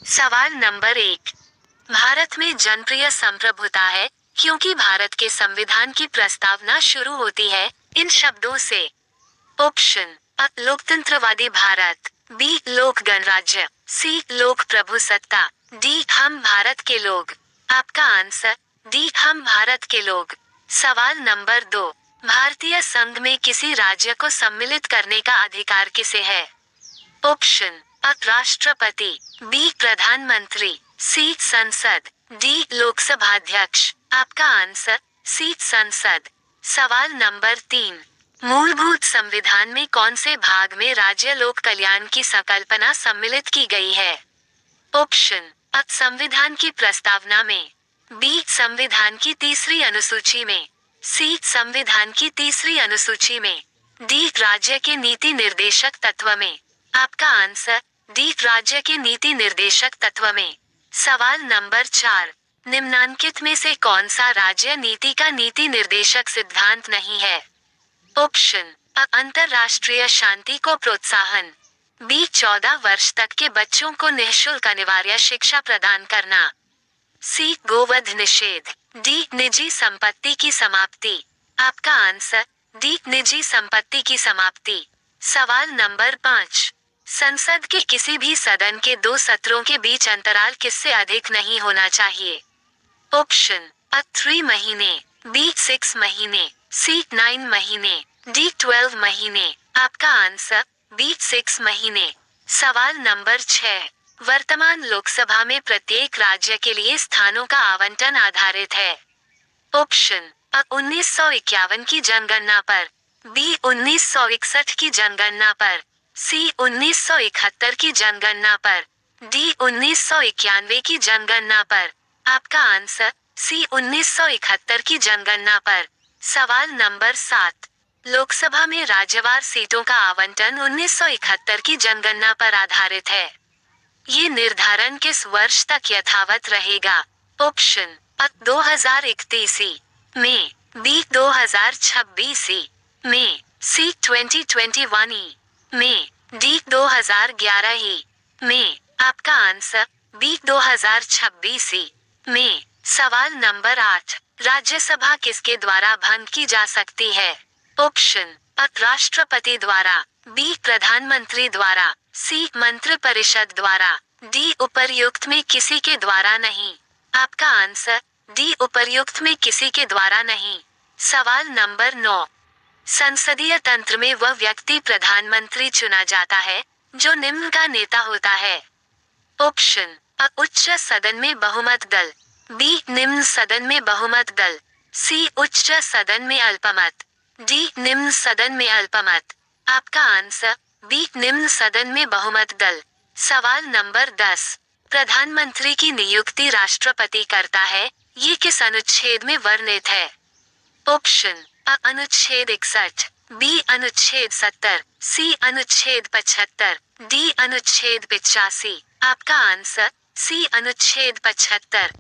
सवाल नंबर 1। भारत में जनप्रिय संप्रभुता है क्योंकि भारत के संविधान की प्रस्तावना शुरू होती है इन शब्दों से। ऑप्शन अ लोकतंत्रवादी भारत, बी लोक गणराज्य, सी लोक प्रभुसत्ता, डी हम भारत के लोग। आपका आंसर डी हम भारत के लोग। सवाल नंबर 2। भारतीय संघ में किसी राज्य को सम्मिलित करने का अधिकार किसे है? ऑप्शन अ राष्ट्रपति, बी प्रधानमंत्री, सी संसद, डी लोकसभा अध्यक्ष। आपका आंसर सी संसद। सवाल नंबर 3। मूलभूत संविधान में कौन से भाग में राज्य लोक कल्याण की संकल्पना सम्मिलित की गई है? ऑप्शन अ संविधान की प्रस्तावना में, बी संविधान की तीसरी अनुसूची में, सी संविधान की तीसरी अनुसूची में, डी राज्य के नीति निर्देशक तत्व में। आपका आंसर डी राज्य के नीति निर्देशक तत्व में। सवाल नंबर 4। निम्नांकित में से कौन सा राज्य नीति का नीति निर्देशक सिद्धांत नहीं है? ऑप्शन अ अंतरराष्ट्रीय शांति को प्रोत्साहन, बी 14 वर्ष तक के बच्चों को निःशुल्क अनिवार्य शिक्षा प्रदान करना, सी गोवध निषेध, डी निजी संपत्ति की समाप्ति। आपका आंसर डी निजी संपत्ति की समाप्ति। सवाल नंबर 5। संसद के किसी भी सदन के 2 सत्रों के बीच अंतराल किससे अधिक नहीं होना चाहिए? ऑप्शन अ 3 महीने, बी 6 महीने, सी 9 महीने, डी 12 महीने। आपका आंसर बी 6 महीने। सवाल नंबर 6। वर्तमान लोकसभा में प्रत्येक राज्य के लिए स्थानों का आवंटन आधारित है। ऑप्शन अ 1951 की जनगणना पर, बी 1961 की जनगणना पर, सी 1971 की जनगणना पर, डी 1991 की जनगणना पर। आपका आंसर सी 1971 की जनगणना पर। सवाल नंबर 7। लोकसभा में राज्यवार सीटों का आवंटन 1971 की जनगणना पर आधारित है। ये निर्धारण किस वर्ष तक यथावत रहेगा? ऑप्शन अ 2031 में, बी 2026 में, सी 2021 में, डी 2011 में। आपका आंसर बी 2026 में। सवाल नंबर 8। राज्यसभा किसके द्वारा भंग की जा सकती है? ऑप्शन अ राष्ट्रपति द्वारा, बी प्रधानमंत्री द्वारा, सी मंत्रिपरिषद द्वारा, डी उपर्युक्त में किसी के द्वारा नहीं। आपका आंसर डी उपर्युक्त में किसी के द्वारा नहीं। सवाल नंबर 9। संसदीय तंत्र में वह व्यक्ति प्रधानमंत्री चुना जाता है जो निम्न का नेता होता है। ऑप्शन अ उच्च सदन में बहुमत दल, बी निम्न सदन में बहुमत दल, सी उच्च सदन में अल्पमत, डी निम्न सदन में अल्पमत। आपका आंसर बी निम्न सदन में बहुमत दल। सवाल नंबर 10। प्रधानमंत्री की नियुक्ति राष्ट्रपति करता है, ये किस अनुच्छेद में वर्णित है? ऑप्शन अ अनुच्छेद 61, बी अनुच्छेद 70, सी अनुच्छेद 75, डी अनुच्छेद 85। आपका आंसर सी अनुच्छेद 75।